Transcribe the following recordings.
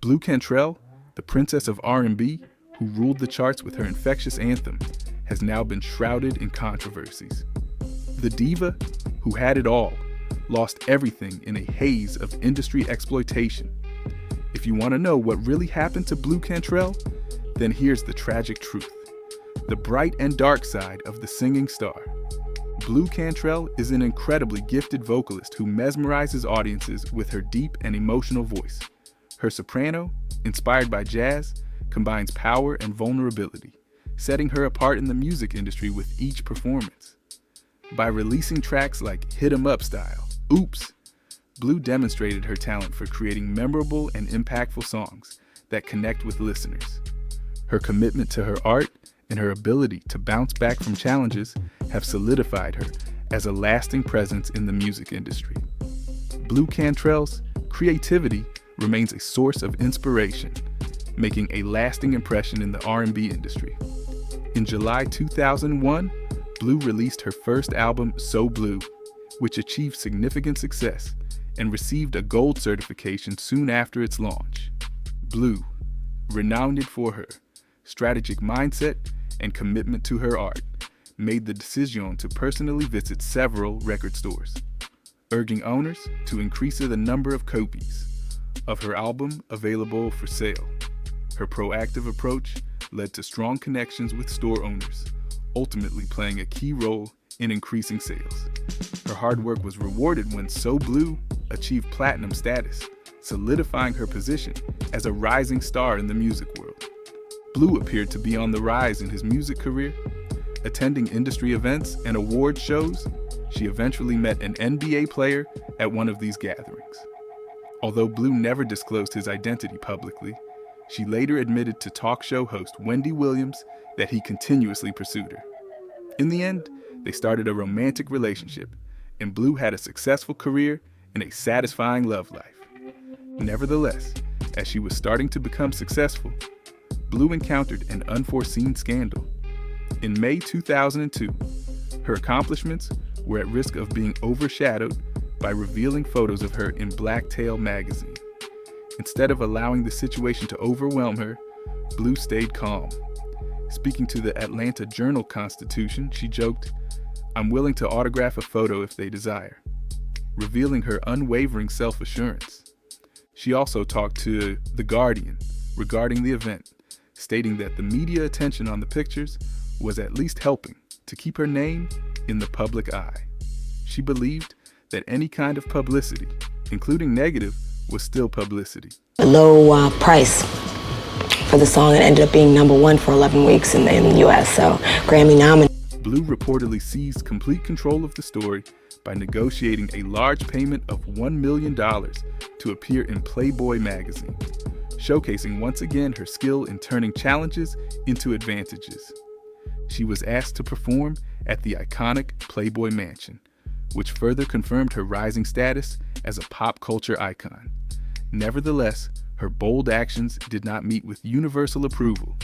Blu Cantrell, the princess of R&B, who ruled the charts with her infectious anthem, has now been shrouded in controversies. The diva, who had it all, lost everything in a haze of industry exploitation. If you want to know what really happened to Blu Cantrell, then here's the tragic truth. The bright and dark side of the singing star. Blu Cantrell is an incredibly gifted vocalist who mesmerizes audiences with her deep and emotional voice. Her soprano, inspired by jazz, combines power and vulnerability, setting her apart in the music industry with each performance. By releasing tracks like Hit 'Em Up Style, Oops, Blu demonstrated her talent for creating memorable and impactful songs that connect with listeners. Her commitment to her art and her ability to bounce back from challenges have solidified her as a lasting presence in the music industry. Blu Cantrell's creativity remains a source of inspiration, making a lasting impression in the R&B industry. In July 2001, Blu released her first album, So Blue, which achieved significant success and received a gold certification soon after its launch. Blu, renowned for her strategic mindset and commitment to her art, made the decision to personally visit several record stores, urging owners to increase the number of copies of her album available for sale. Her proactive approach led to strong connections with store owners, ultimately playing a key role in increasing sales. Her hard work was rewarded when So Blue achieved platinum status, solidifying her position as a rising star in the music world. Blu appeared to be on the rise in his music career. Attending industry events and award shows, she eventually met an NBA player at one of these gatherings. Although Blu never disclosed his identity publicly, she later admitted to talk show host Wendy Williams that he continuously pursued her. In the end, they started a romantic relationship, and Blu had a successful career and a satisfying love life. Nevertheless, as she was starting to become successful, Blu encountered an unforeseen scandal. In May 2002, her accomplishments were at risk of being overshadowed by revealing photos of her in Blacktail magazine. Instead of allowing the situation to overwhelm her, Blu stayed calm. Speaking to the Atlanta Journal-Constitution, she joked, "I'm willing to autograph a photo if they desire," revealing her unwavering self-assurance. She also talked to The Guardian regarding the event, stating that the media attention on the pictures was at least helping to keep her name in the public eye. She believed that any kind of publicity, including negative, was still publicity. A low price for the song that ended up being #1 for 11 weeks in the US, so Grammy nominated. Blu reportedly seized complete control of the story by negotiating a large payment of $1 million to appear in Playboy magazine, showcasing once again her skill in turning challenges into advantages. She was asked to perform at the iconic Playboy Mansion, which further confirmed her rising status as a pop culture icon. Nevertheless, her bold actions did not meet with universal approval.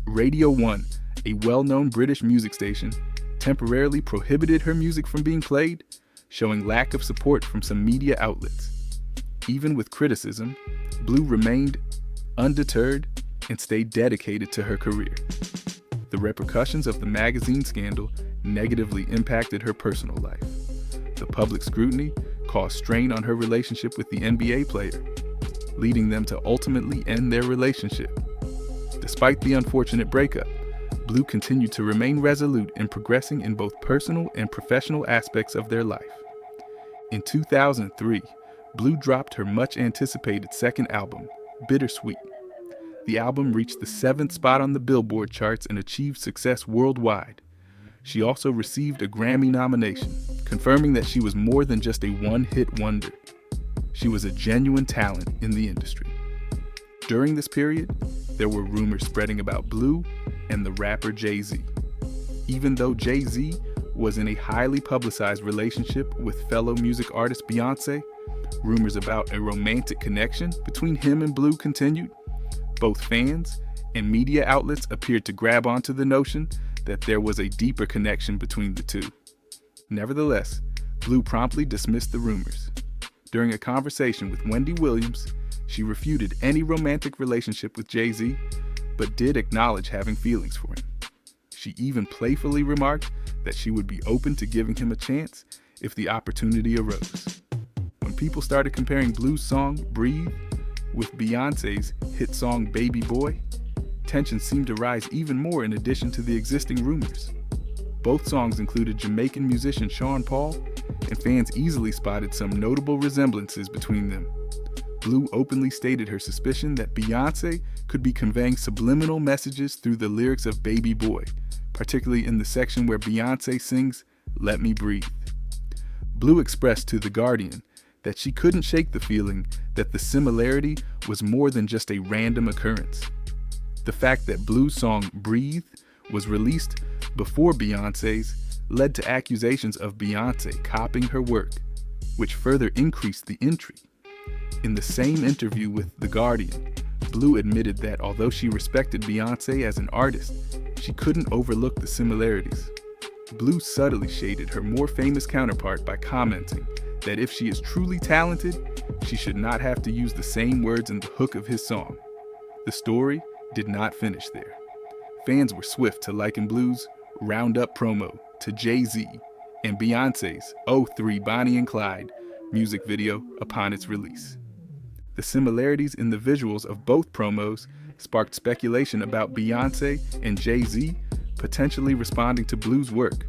Radio 1, a well-known British music station, temporarily prohibited her music from being played, showing lack of support from some media outlets. Even with criticism, Blu remained undeterred and stayed dedicated to her career. The repercussions of the magazine scandal negatively impacted her personal life. The public scrutiny caused strain on her relationship with the NBA player, leading them to ultimately end their relationship. Despite the unfortunate breakup, Blu continued to remain resolute in progressing in both personal and professional aspects of their life. In 2003, Blu dropped her much-anticipated second album, Bittersweet. The album reached the 7th spot on the Billboard charts and achieved success worldwide. She also received a Grammy nomination, confirming that she was more than just a one-hit wonder. She was a genuine talent in the industry. During this period, there were rumors spreading about Blu and the rapper Jay-Z. Even though Jay-Z was in a highly publicized relationship with fellow music artist Beyoncé, rumors about a romantic connection between him and Blu continued. Both fans and media outlets appeared to grab onto the notion that there was a deeper connection between the two. Nevertheless, Blu promptly dismissed the rumors. During a conversation with Wendy Williams, she refuted any romantic relationship with Jay-Z, but did acknowledge having feelings for him. She even playfully remarked that she would be open to giving him a chance if the opportunity arose. When people started comparing Blu's song, Breathe, with Beyoncé's hit song, Baby Boy, tension seemed to rise even more in addition to the existing rumors. Both songs included Jamaican musician Sean Paul, and fans easily spotted some notable resemblances between them. Blu openly stated her suspicion that Beyoncé could be conveying subliminal messages through the lyrics of Baby Boy, particularly in the section where Beyoncé sings, Let Me Breathe. Blu expressed to The Guardian that she couldn't shake the feeling that the similarity was more than just a random occurrence. The fact that Blu's song Breathe was released before Beyoncé's led to accusations of Beyoncé copying her work, which further increased the intrigue. In the same interview with The Guardian, Blu admitted that although she respected Beyoncé as an artist, she couldn't overlook the similarities. Blu subtly shaded her more famous counterpart by commenting that if she is truly talented, she should not have to use the same words in the hook of his song. The story did not finish there. Fans were swift to liken Blu's Roundup promo to Jay-Z and Beyoncé's 03 Bonnie and Clyde music video upon its release. The similarities in the visuals of both promos sparked speculation about Beyoncé and Jay-Z potentially responding to Blu's work.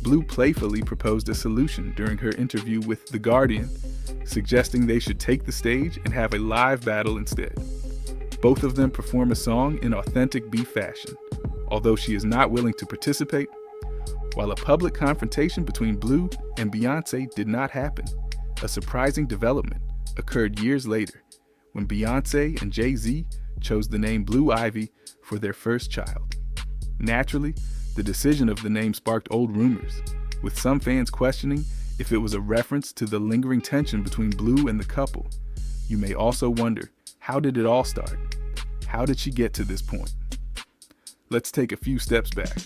Blu playfully proposed a solution during her interview with The Guardian, suggesting they should take the stage and have a live battle instead. Both of them perform a song in authentic B fashion, although she is not willing to participate. While a public confrontation between Blu and Beyoncé did not happen, a surprising development occurred years later when Beyoncé and Jay-Z chose the name Blue Ivy for their first child. Naturally, the decision of the name sparked old rumors, with some fans questioning if it was a reference to the lingering tension between Blu and the couple. You may also wonder, how did it all start? How did she get to this point? Let's take a few steps back.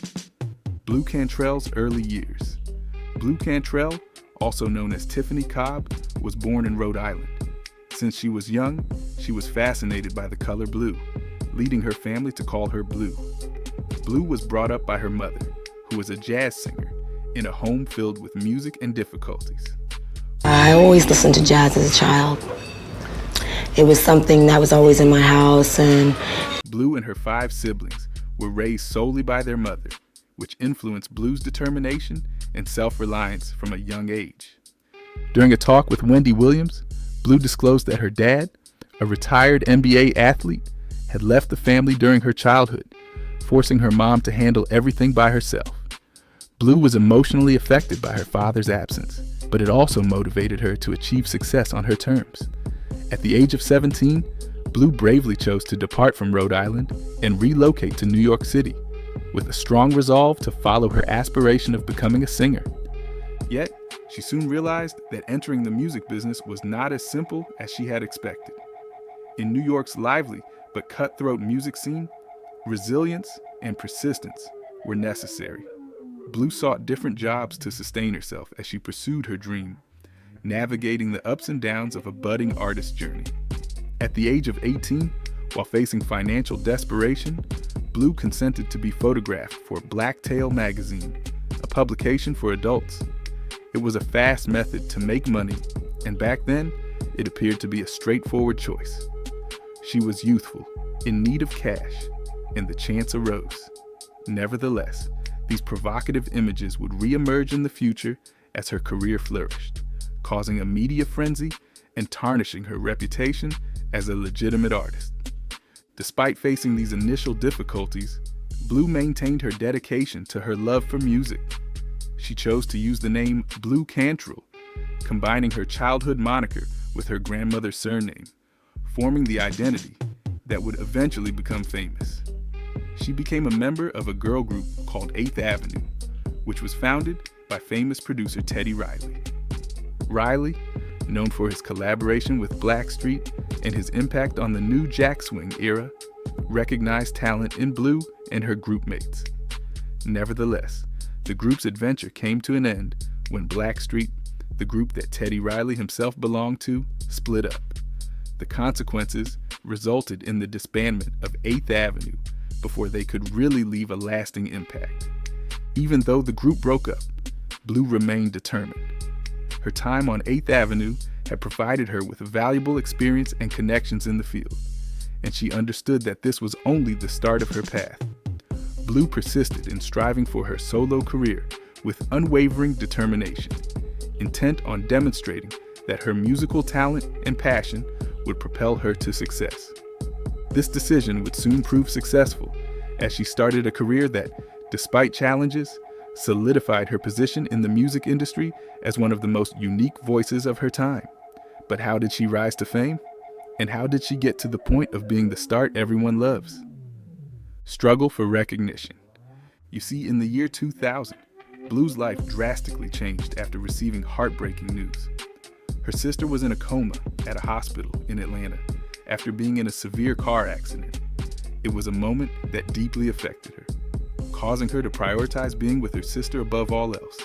Blu Cantrell's early years. Blu Cantrell, also known as Tiffany Cobb, was born in Rhode Island. Since she was young, she was fascinated by the color blue, leading her family to call her Blu. Blu was brought up by her mother, who was a jazz singer, in a home filled with music and difficulties. I always listened to jazz as a child. It was something that was always in my house. And Blu and her 5 siblings were raised solely by their mother, which influenced Blu's determination and self-reliance from a young age. During a talk with Wendy Williams, Blu disclosed that her dad, a retired NBA athlete, had left the family during her childhood, forcing her mom to handle everything by herself. Blu was emotionally affected by her father's absence, but it also motivated her to achieve success on her terms. At the age of 17, Blu bravely chose to depart from Rhode Island and relocate to New York City, with a strong resolve to follow her aspiration of becoming a singer. Yet, she soon realized that entering the music business was not as simple as she had expected. In New York's lively but cutthroat music scene, resilience and persistence were necessary. Blu sought different jobs to sustain herself as she pursued her dream, navigating the ups and downs of a budding artist's journey. At the age of 18, while facing financial desperation, Blu consented to be photographed for Blacktail magazine, a publication for adults. It was a fast method to make money, and back then, it appeared to be a straightforward choice. She was youthful, in need of cash, and the chance arose. Nevertheless, these provocative images would re-emerge in the future as her career flourished, causing a media frenzy and tarnishing her reputation as a legitimate artist. Despite facing these initial difficulties, Blu maintained her dedication to her love for music. She chose to use the name Blu Cantrell, combining her childhood moniker with her grandmother's surname, forming the identity that would eventually become famous. She became a member of a girl group called 8th Avenue, which was founded by famous producer Teddy Riley. Riley, known for his collaboration with Blackstreet and his impact on the new Jack Swing era, recognized talent in Blu and her group mates. Nevertheless, the group's adventure came to an end when Blackstreet the group that Teddy Riley himself belonged to, split up. The consequences resulted in the disbandment of 8th Avenue before they could really leave a lasting impact. Even though the group broke up, Blu remained determined. Her time on 8th Avenue had provided her with valuable experience and connections in the field, and she understood that this was only the start of her path. Blu persisted in striving for her solo career with unwavering determination, intent on demonstrating that her musical talent and passion would propel her to success. This decision would soon prove successful, as she started a career that, despite challenges, solidified her position in the music industry as one of the most unique voices of her time. But how did she rise to fame? And how did she get to the point of being the star everyone loves? Struggle for recognition. You see, in the year 2000, Blu's life drastically changed after receiving heartbreaking news. Her sister was in a coma at a hospital in Atlanta after being in a severe car accident. It was a moment that deeply affected her, causing her to prioritize being with her sister above all else.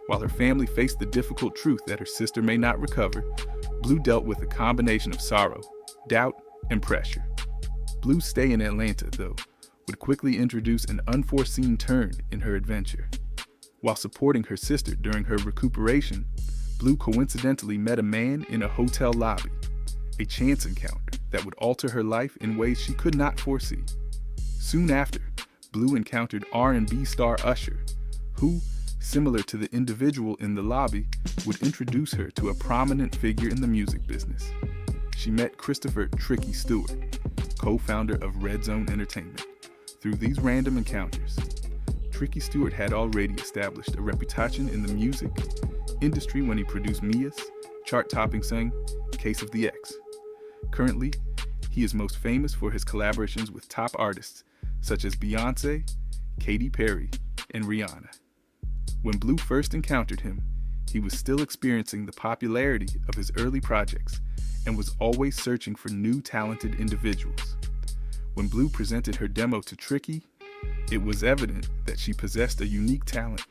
While her family faced the difficult truth that her sister may not recover, Blu dealt with a combination of sorrow, doubt, and pressure. Blu's stay in Atlanta, though, would quickly introduce an unforeseen turn in her adventure. While supporting her sister during her recuperation, Blu coincidentally met a man in a hotel lobby, a chance encounter that would alter her life in ways she could not foresee. Soon after, Blu encountered R&B star Usher, who, similar to the individual in the lobby, would introduce her to a prominent figure in the music business. She met Christopher "Tricky" Stewart, co-founder of Red Zone Entertainment. Through these random encounters, Tricky Stewart had already established a reputation in the music industry when he produced Mia's chart-topping song, Case of the X. Currently, he is most famous for his collaborations with top artists such as Beyoncé, Katy Perry, and Rihanna. When Blu first encountered him, he was still experiencing the popularity of his early projects and was always searching for new talented individuals. When Blu presented her demo to Tricky, it was evident that she possessed a unique talent.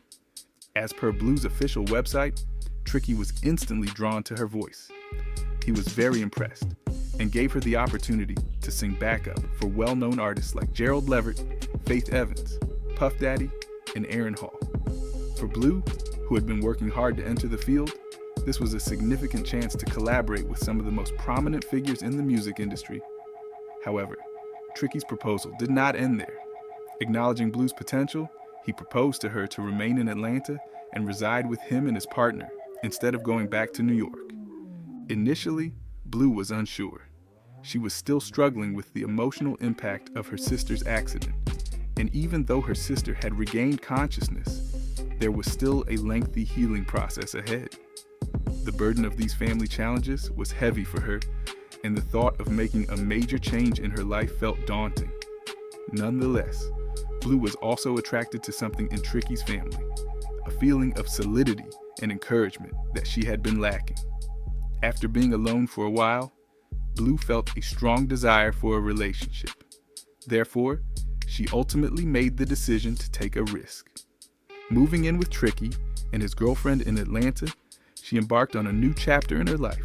As per Blu's official website, Tricky was instantly drawn to her voice. He was very impressed and gave her the opportunity to sing backup for well-known artists like Gerald Levert, Faith Evans, Puff Daddy, and Aaron Hall. For Blu, who had been working hard to enter the field, this was a significant chance to collaborate with some of the most prominent figures in the music industry. However, Tricky's proposal did not end there. Acknowledging Blu's potential, he proposed to her to remain in Atlanta and reside with him and his partner instead of going back to New York. Initially, Blu was unsure. She was still struggling with the emotional impact of her sister's accident, and even though her sister had regained consciousness, there was still a lengthy healing process ahead. The burden of these family challenges was heavy for her, and the thought of making a major change in her life felt daunting. Nonetheless, Blu was also attracted to something in Tricky's family, a feeling of solidity and encouragement that she had been lacking. After being alone for a while, Blu felt a strong desire for a relationship. Therefore, she ultimately made the decision to take a risk. Moving in with Tricky and his girlfriend in Atlanta, she embarked on a new chapter in her life.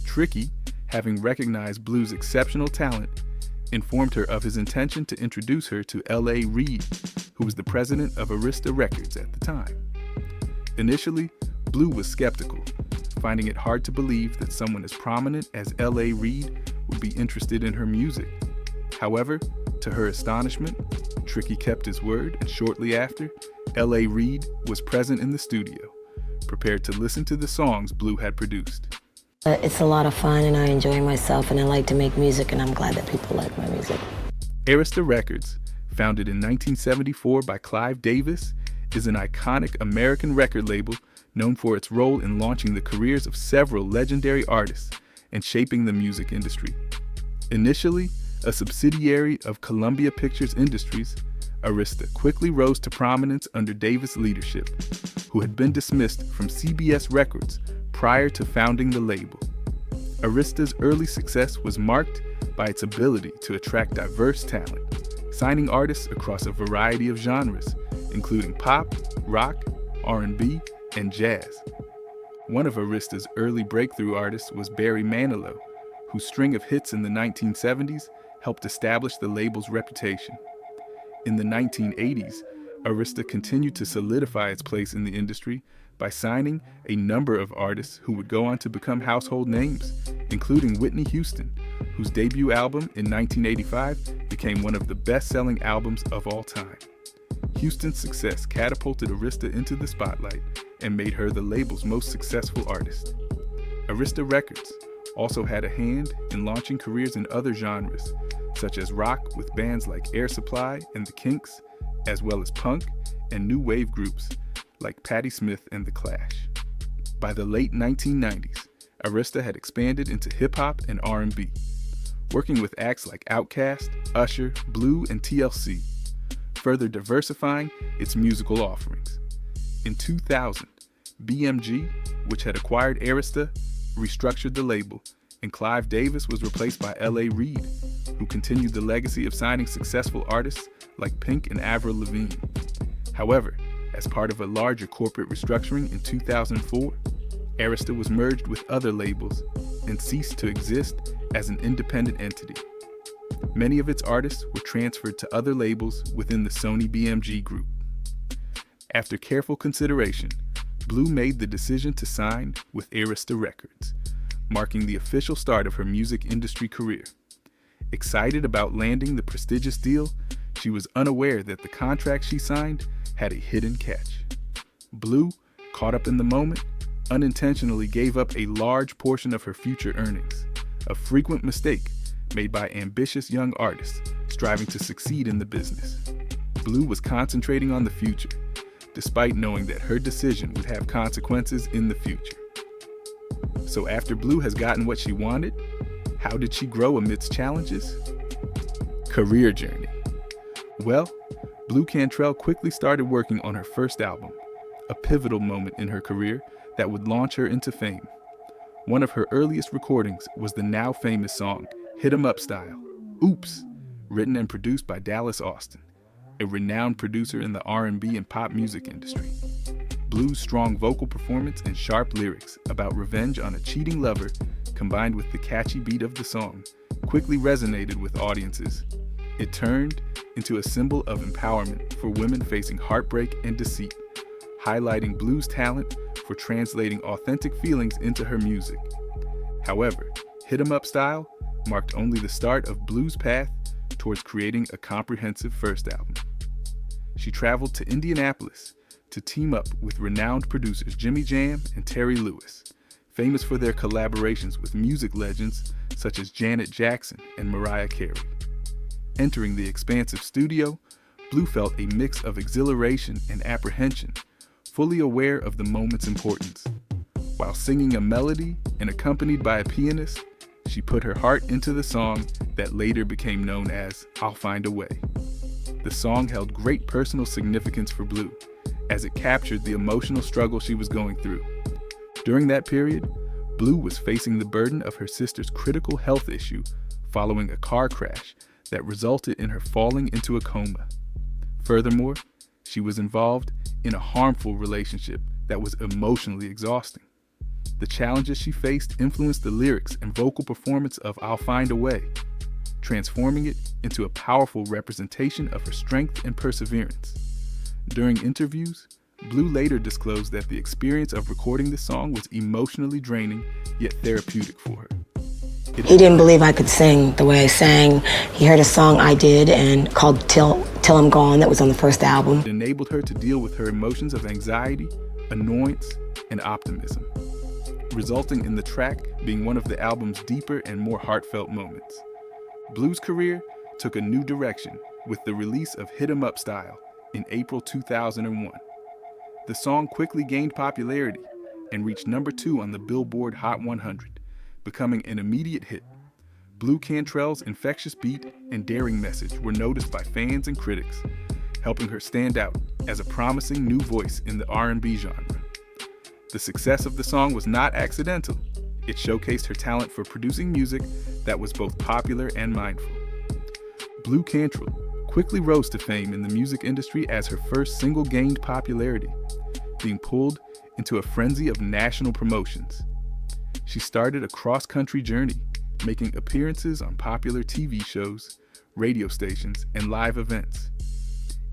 Tricky, having recognized Blu's exceptional talent, informed her of his intention to introduce her to L.A. Reid, who was the president of Arista Records at the time. Initially, Blu was skeptical, finding it hard to believe that someone as prominent as L.A. Reid would be interested in her music. However, to her astonishment, Tricky kept his word, and shortly after, L.A. Reid was present in the studio, prepared to listen to the songs Blu had produced. It's a lot of fun, and I enjoy myself, and I like to make music, and I'm glad that people like my music. Arista Records, founded in 1974 by Clive Davis, is an iconic American record label known for its role in launching the careers of several legendary artists and shaping the music industry. Initially a subsidiary of Columbia Pictures Industries, Arista quickly rose to prominence under Davis' leadership, who had been dismissed from CBS Records prior to founding the label. Arista's early success was marked by its ability to attract diverse talent, signing artists across a variety of genres, including pop, rock, R&B, and jazz. One of Arista's early breakthrough artists was Barry Manilow, whose string of hits in the 1970s helped establish the label's reputation. In the 1980s, Arista continued to solidify its place in the industry by signing a number of artists who would go on to become household names, including Whitney Houston, whose debut album in 1985 became one of the best-selling albums of all time. Houston's success catapulted Arista into the spotlight and made her the label's most successful artist. Arista Records also had a hand in launching careers in other genres, such as rock with bands like Air Supply and The Kinks, as well as punk and new wave groups like Patti Smith and The Clash. By the late 1990s, Arista had expanded into hip-hop and R&B, working with acts like Outkast, Usher, Blue, and TLC, further diversifying its musical offerings. In 2000, BMG, which had acquired Arista, restructured the label, and Clive Davis was replaced by L.A. Reid, who continued the legacy of signing successful artists like Pink and Avril Lavigne. However, as part of a larger corporate restructuring in 2004, Arista was merged with other labels and ceased to exist as an independent entity. Many of its artists were transferred to other labels within the Sony BMG group. After careful consideration, Blu made the decision to sign with Arista Records, marking the official start of her music industry career. Excited about landing the prestigious deal, she was unaware that the contract she signed had a hidden catch. Blu, caught up in the moment, unintentionally gave up a large portion of her future earnings, a frequent mistake made by ambitious young artists striving to succeed in the business. Blu was concentrating on the future, despite knowing that her decision would have consequences in the future. So after Blu has gotten what she wanted, how did she grow amidst challenges? Career journey. Well, Blu Cantrell quickly started working on her first album, a pivotal moment in her career that would launch her into fame. One of her earliest recordings was the now famous song, Hit 'Em Up Style, Oops, written and produced by Dallas Austin, a renowned producer in the R&B and pop music industry. Blu's strong vocal performance and sharp lyrics about revenge on a cheating lover, combined with the catchy beat of the song, quickly resonated with audiences. It turned into a symbol of empowerment for women facing heartbreak and deceit, highlighting Blu's talent for translating authentic feelings into her music. However, Hit 'Em Up Style marked only the start of Blu's path towards creating a comprehensive first album. She traveled to Indianapolis to team up with renowned producers Jimmy Jam and Terry Lewis, famous for their collaborations with music legends such as Janet Jackson and Mariah Carey. Entering the expansive studio, Blu felt a mix of exhilaration and apprehension, fully aware of the moment's importance. While singing a melody and accompanied by a pianist, she put her heart into the song that later became known as I'll Find a Way. The song held great personal significance for Blu, as it captured the emotional struggle she was going through. During that period, Blu was facing the burden of her sister's critical health issue following a car crash that resulted in her falling into a coma. Furthermore, she was involved in a harmful relationship that was emotionally exhausting. The challenges she faced influenced the lyrics and vocal performance of I'll Find a Way, transforming it into a powerful representation of her strength and perseverance. During interviews, Blu later disclosed that the experience of recording the song was emotionally draining, yet therapeutic for her. He didn't believe I could sing the way I sang. He heard a song I did and called Till I'm Gone that was on the first album. It enabled her to deal with her emotions of anxiety, annoyance, and optimism, resulting in the track being one of the album's deeper and more heartfelt moments. Blu's career took a new direction with the release of Hit 'Em Up Style in April 2001. The song quickly gained popularity and reached number 2 on the Billboard Hot 100, becoming an immediate hit. Blu Cantrell's infectious beat and daring message were noticed by fans and critics, helping her stand out as a promising new voice in the R&B genre. The success of the song was not accidental. It showcased her talent for producing music that was both popular and mindful. Blu Cantrell quickly rose to fame in the music industry as her first single gained popularity, being pulled into a frenzy of national promotions. She started a cross-country journey, making appearances on popular TV shows, radio stations, and live events.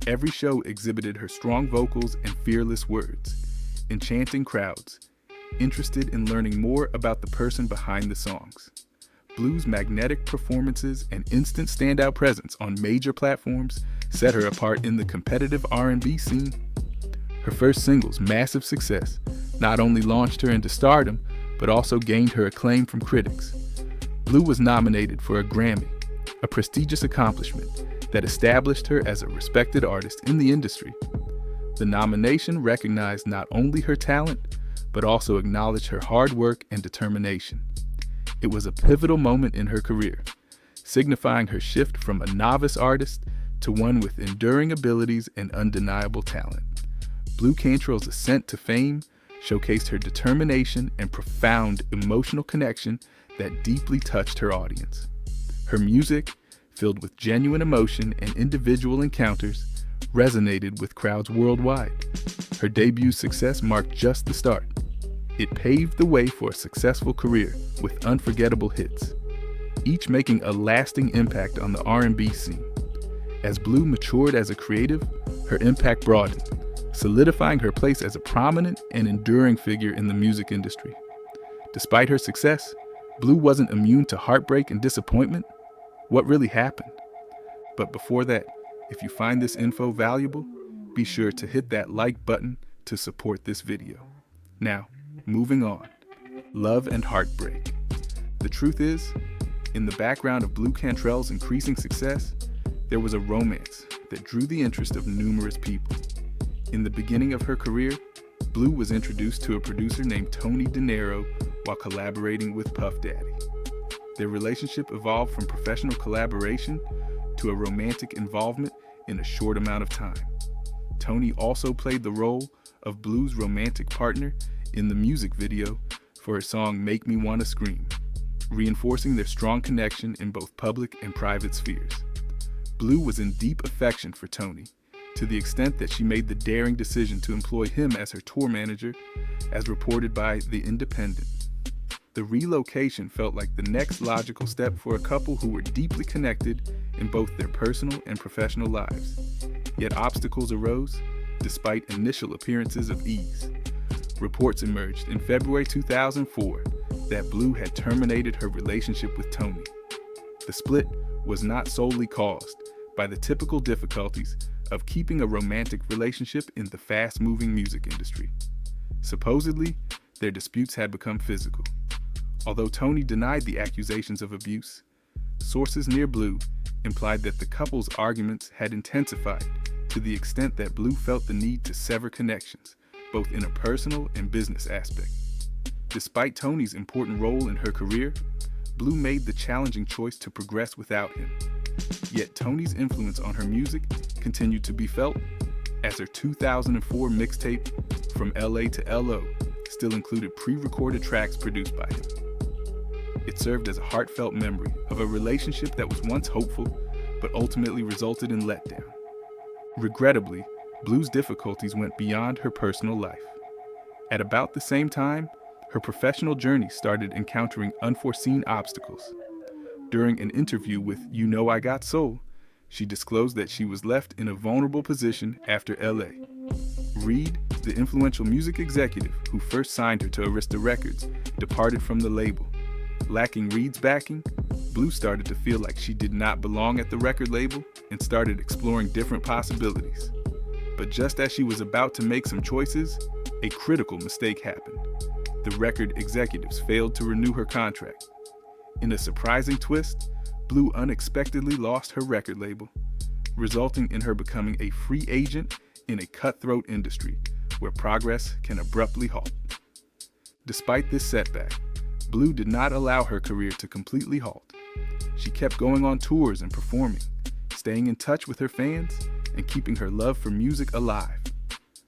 Every show exhibited her strong vocals and fearless words, enchanting crowds, interested in learning more about the person behind the songs. Blu's magnetic performances and instant standout presence on major platforms set her apart in the competitive R&B scene. Her first single's massive success not only launched her into stardom, but also gained her acclaim from critics. Blu was nominated for a Grammy, a prestigious accomplishment that established her as a respected artist in the industry. The nomination recognized not only her talent, but also acknowledged her hard work and determination. It was a pivotal moment in her career, signifying her shift from a novice artist to one with enduring abilities and undeniable talent. Blu Cantrell's ascent to fame showcased her determination and profound emotional connection that deeply touched her audience. Her music, filled with genuine emotion and individual encounters, resonated with crowds worldwide. Her debut success marked just the start. It paved the way for a successful career with unforgettable hits, each making a lasting impact on the R&B scene. As Blu matured as a creative, her impact broadened, solidifying her place as a prominent and enduring figure in the music industry. Despite her success, Blu wasn't immune to heartbreak and disappointment. What really happened? But before that, if you find this info valuable, be sure to hit that like button to support this video. Now, moving on. Love and heartbreak. The truth is, in the background of Blu Cantrell's increasing success, there was a romance that drew the interest of numerous people. In the beginning of her career, Blu was introduced to a producer named Tony De Niro while collaborating with Puff Daddy. Their relationship evolved from professional collaboration to a romantic involvement in a short amount of time. Tony also played the role of Blu's romantic partner in the music video for her song Make Me Wanna Scream, reinforcing their strong connection in both public and private spheres. Blu was in deep affection for Tony, to the extent that she made the daring decision to employ him as her tour manager, as reported by The Independent. The relocation felt like the next logical step for a couple who were deeply connected in both their personal and professional lives. Yet obstacles arose, despite initial appearances of ease. Reports emerged in February 2004 that Blu had terminated her relationship with Tony. The split was not solely caused by the typical difficulties of keeping a romantic relationship in the fast-moving music industry. Supposedly, their disputes had become physical. Although Tony denied the accusations of abuse, sources near Blu implied that the couple's arguments had intensified to the extent that Blu felt the need to sever connections, both in a personal and business aspect. Despite Tony's important role in her career, Blu made the challenging choice to progress without him. Yet Tony's influence on her music continued to be felt, as her 2004 mixtape, From LA to LO, still included pre-recorded tracks produced by him. It served as a heartfelt memory of a relationship that was once hopeful, but ultimately resulted in letdown. Regrettably, Blu's difficulties went beyond her personal life. At about the same time, her professional journey started encountering unforeseen obstacles. During an interview with You Know I Got Soul, she disclosed that she was left in a vulnerable position after LA. Reed, the influential music executive who first signed her to Arista Records, departed from the label. Lacking Reed's backing, Blu started to feel like she did not belong at the record label and started exploring different possibilities. But just as she was about to make some choices, a critical mistake happened. The record executives failed to renew her contract. In a surprising twist, Blu unexpectedly lost her record label, resulting in her becoming a free agent in a cutthroat industry where progress can abruptly halt. Despite this setback, Blu did not allow her career to completely halt. She kept going on tours and performing, staying in touch with her fans and keeping her love for music alive.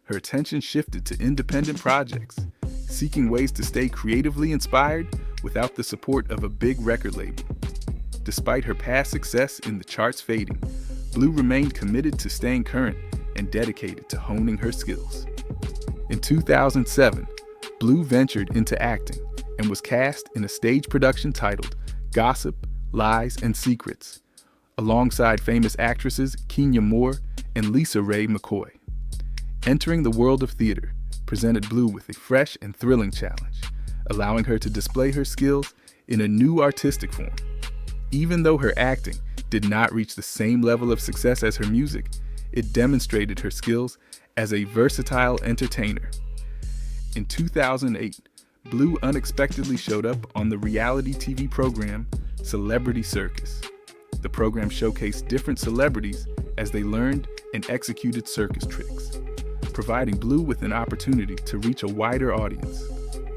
Her attention shifted to independent projects, seeking ways to stay creatively inspired without the support of a big record label. Despite her past success in the charts fading, Blu remained committed to staying current and dedicated to honing her skills. In 2007, Blu ventured into acting and was cast in a stage production titled Gossip, Lies, and Secrets, alongside famous actresses Kenya Moore and Lisa Ray McCoy. Entering the world of theater presented Blu with a fresh and thrilling challenge, allowing her to display her skills in a new artistic form. Even though her acting did not reach the same level of success as her music, it demonstrated her skills as a versatile entertainer. In 2008, Blu unexpectedly showed up on the reality TV program Celebrity Circus. The program showcased different celebrities as they learned and executed circus tricks, providing Blu with an opportunity to reach a wider audience.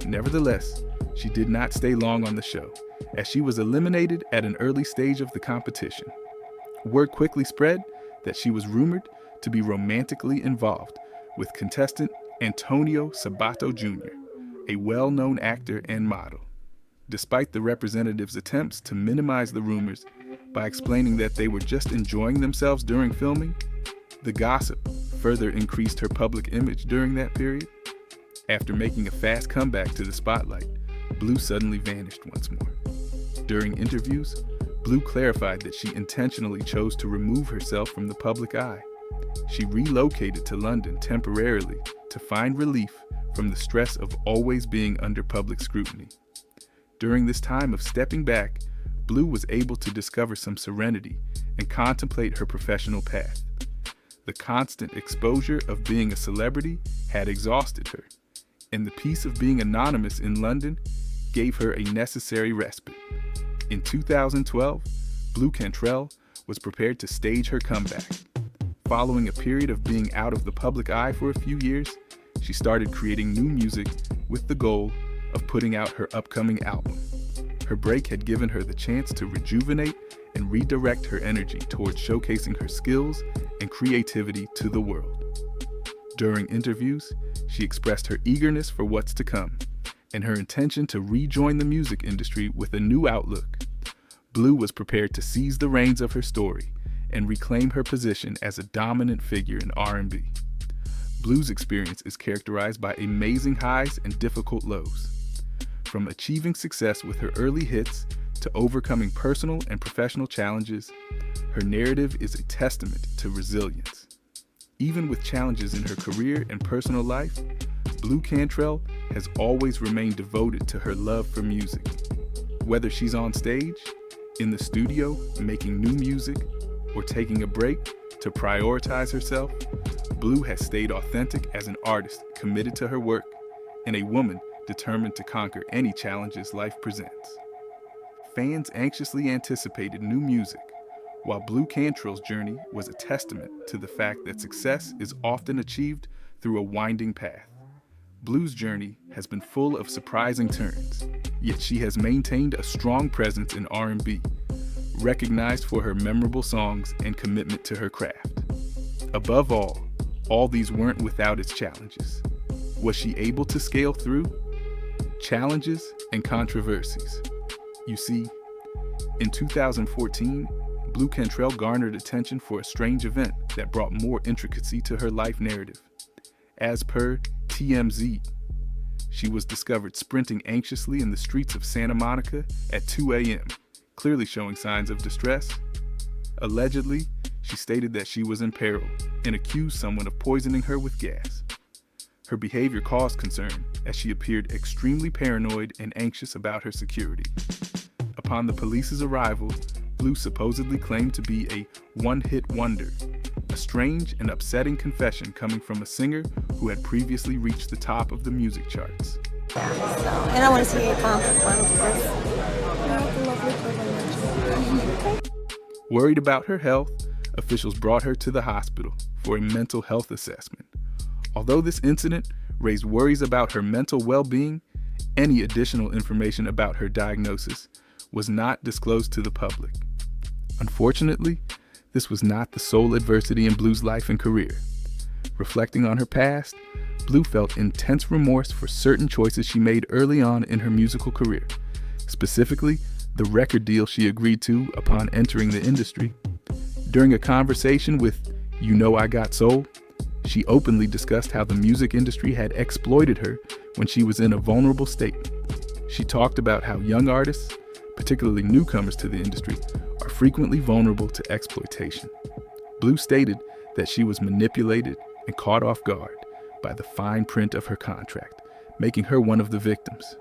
Nevertheless, she did not stay long on the show, as she was eliminated at an early stage of the competition. Word quickly spread that she was rumored to be romantically involved with contestant Antonio Sabato Jr., a well-known actor and model. Despite the representative's attempts to minimize the rumors by explaining that they were just enjoying themselves during filming, the gossip further increased her public image during that period. After making a fast comeback to the spotlight, Blu suddenly vanished once more. During interviews, Blu clarified that she intentionally chose to remove herself from the public eye. She relocated to London temporarily to find relief from the stress of always being under public scrutiny. During this time of stepping back, Blu was able to discover some serenity and contemplate her professional path. The constant exposure of being a celebrity had exhausted her, and the peace of being anonymous in London gave her a necessary respite. In 2012, Blu Cantrell was prepared to stage her comeback. Following a period of being out of the public eye for a few years, she started creating new music with the goal of putting out her upcoming album. Her break had given her the chance to rejuvenate and redirect her energy towards showcasing her skills and creativity to the world. During interviews, she expressed her eagerness for what's to come and her intention to rejoin the music industry with a new outlook. Blu was prepared to seize the reins of her story and reclaim her position as a dominant figure in R&B. Blu's experience is characterized by amazing highs and difficult lows. From achieving success with her early hits to overcoming personal and professional challenges, her narrative is a testament to resilience. Even with challenges in her career and personal life, Blu Cantrell has always remained devoted to her love for music. Whether she's on stage, in the studio, making new music, or taking a break to prioritize herself, Blu has stayed authentic as an artist committed to her work and a woman determined to conquer any challenges life presents. Fans anxiously anticipated new music, while Blu Cantrell's journey was a testament to the fact that success is often achieved through a winding path. Blu's journey has been full of surprising turns, yet she has maintained a strong presence in R&B, recognized for her memorable songs and commitment to her craft. Above all these weren't without its challenges. Was she able to scale through? Challenges and controversies. You see, in 2014, Blu Cantrell garnered attention for a strange event that brought more intricacy to her life narrative. As per TMZ, she was discovered sprinting anxiously in the streets of Santa Monica at 2 a.m., clearly showing signs of distress. Allegedly, she stated that she was in peril and accused someone of poisoning her with gas. Her behavior caused concern as she appeared extremely paranoid and anxious about her security. Upon the police's arrival, Blu supposedly claimed to be a one-hit wonder, a strange and upsetting confession coming from a singer who had previously reached the top of the music charts. And I want to see a concert. Worried about her health, officials brought her to the hospital for a mental health assessment. Although this incident raised worries about her mental well-being, any additional information about her diagnosis was not disclosed to the public. Unfortunately, this was not the sole adversity in Blu's life and career. Reflecting on her past, Blu felt intense remorse for certain choices she made early on in her musical career, specifically the record deal she agreed to upon entering the industry. During a conversation with You Know I Got Soul, She openly discussed how the music industry had exploited her when she was in a vulnerable state. She talked about how young artists, particularly newcomers to the industry, are frequently vulnerable to exploitation. Blu stated that she was manipulated and caught off guard by the fine print of her contract, making her one of the victims.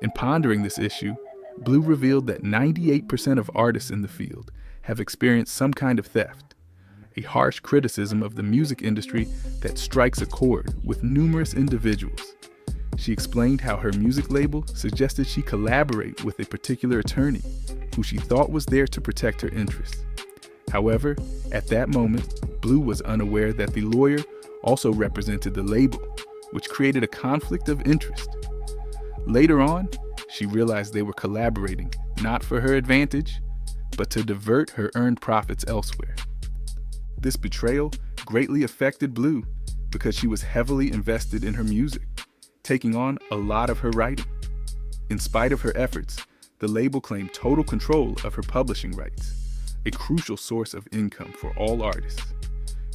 In pondering this issue, Blu revealed that 98% of artists in the field have experienced some kind of theft, a harsh criticism of the music industry that strikes a chord with numerous individuals. She explained how her music label suggested she collaborate with a particular attorney who she thought was there to protect her interests. However, at that moment, Blu was unaware that the lawyer also represented the label, which created a conflict of interest. Later on, she realized they were collaborating not for her advantage, but to divert her earned profits elsewhere. This betrayal greatly affected Blu because she was heavily invested in her music, taking on a lot of her writing. In spite of her efforts, the label claimed total control of her publishing rights, a crucial source of income for all artists.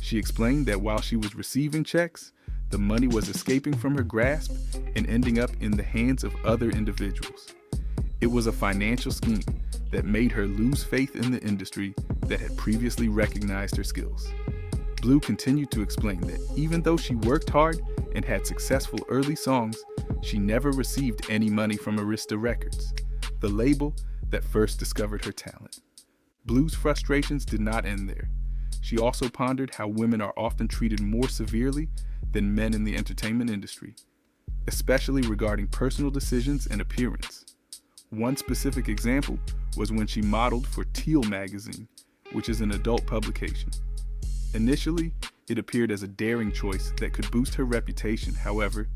She explained that while she was receiving checks, the money was escaping from her grasp and ending up in the hands of other individuals. It was a financial scheme that made her lose faith in the industry that had previously recognized her skills. Blu continued to explain that even though she worked hard and had successful early songs, she never received any money from Arista Records, the label that first discovered her talent. Blu's frustrations did not end there. She also pondered how women are often treated more severely than men in the entertainment industry, especially regarding personal decisions and appearance. One specific example was when she modeled for Teal magazine, which is an adult publication. Initially, it appeared as a daring choice that could boost her reputation. However,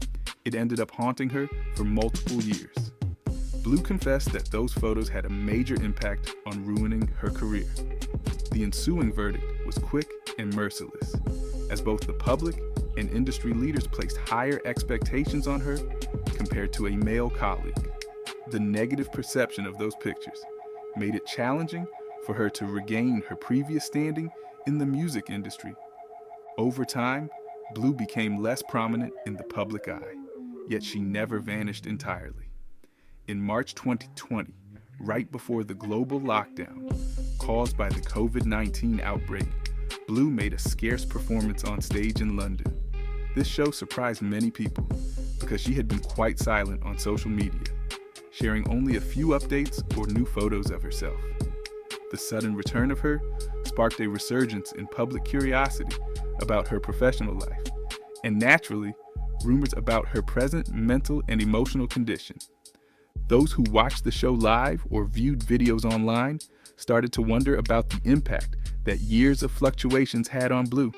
it ended up haunting her for multiple years. Blu confessed that those photos had a major impact on ruining her career. The ensuing verdict was quick and merciless, as both the public and industry leaders placed higher expectations on her compared to a male colleague. The negative perception of those pictures made it challenging for her to regain her previous standing in the music industry. Over time, Blu became less prominent in the public eye, yet she never vanished entirely. In March 2020, right before the global lockdown caused by the COVID-19 outbreak, Blu made a scarce performance on stage in London. This show surprised many people because she had been quite silent on social media, sharing only a few updates or new photos of herself. The sudden return of her sparked a resurgence in public curiosity about her professional life, and naturally, rumors about her present mental and emotional condition. Those who watched the show live or viewed videos online started to wonder about the impact that years of fluctuations had on Blu.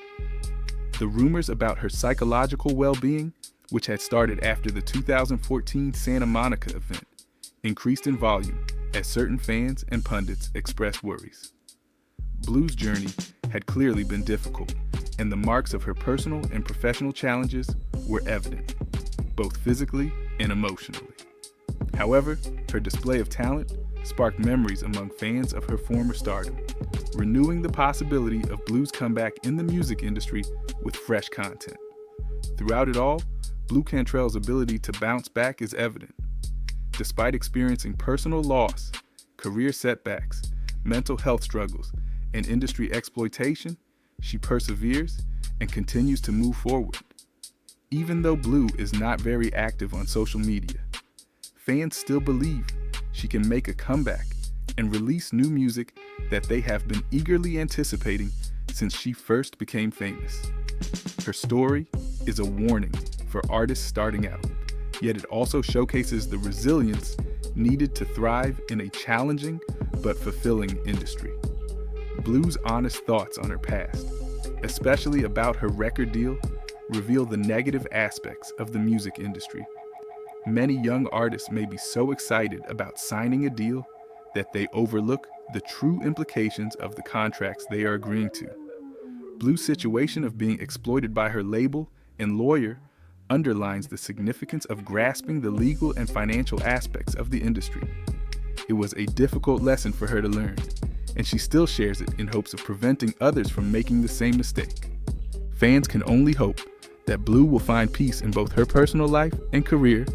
The rumors about her psychological well-being, which had started after the 2014 Santa Monica event, increased in volume as certain fans and pundits expressed worries. Blu's journey had clearly been difficult, and the marks of her personal and professional challenges were evident, both physically and emotionally. However, her display of talent sparked memories among fans of her former stardom, renewing the possibility of Blu's comeback in the music industry with fresh content. Throughout it all, Blu Cantrell's ability to bounce back is evident. Despite experiencing personal loss, career setbacks, mental health struggles, and industry exploitation, she perseveres and continues to move forward. Even though Blu is not very active on social media, fans still believe she can make a comeback and release new music that they have been eagerly anticipating since she first became famous. Her story is a warning for artists starting out, yet it also showcases the resilience needed to thrive in a challenging but fulfilling industry. Blu's honest thoughts on her past, especially about her record deal, reveal the negative aspects of the music industry. Many young artists may be so excited about signing a deal that they overlook the true implications of the contracts they are agreeing to. Blu's situation of being exploited by her label and lawyer underlines the significance of grasping the legal and financial aspects of the industry. It was a difficult lesson for her to learn, and she still shares it in hopes of preventing others from making the same mistake. fans can only hope that Blu will find peace in both her personal life and career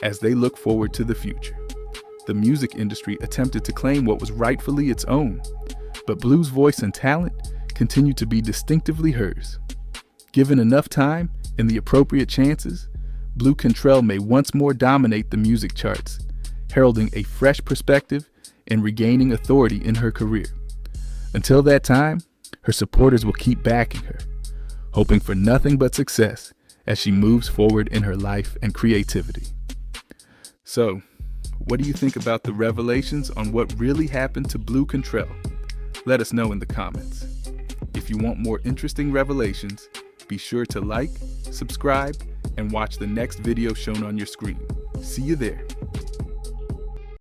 as they look forward to the future. The music industry attempted to claim what was rightfully its own, but Blu's voice and talent continue to be distinctively hers. Given enough time and the appropriate chances, Blu Cantrell may once more dominate the music charts, heralding a fresh perspective and regaining authority in her career. Until that time, her supporters will keep backing her, hoping for nothing but success as she moves forward in her life and creativity. So, what do you think about the revelations on what really happened to Blu Cantrell? Let us know in the comments. If you want more interesting revelations, be sure to like, subscribe, and watch the next video shown on your screen. See you there.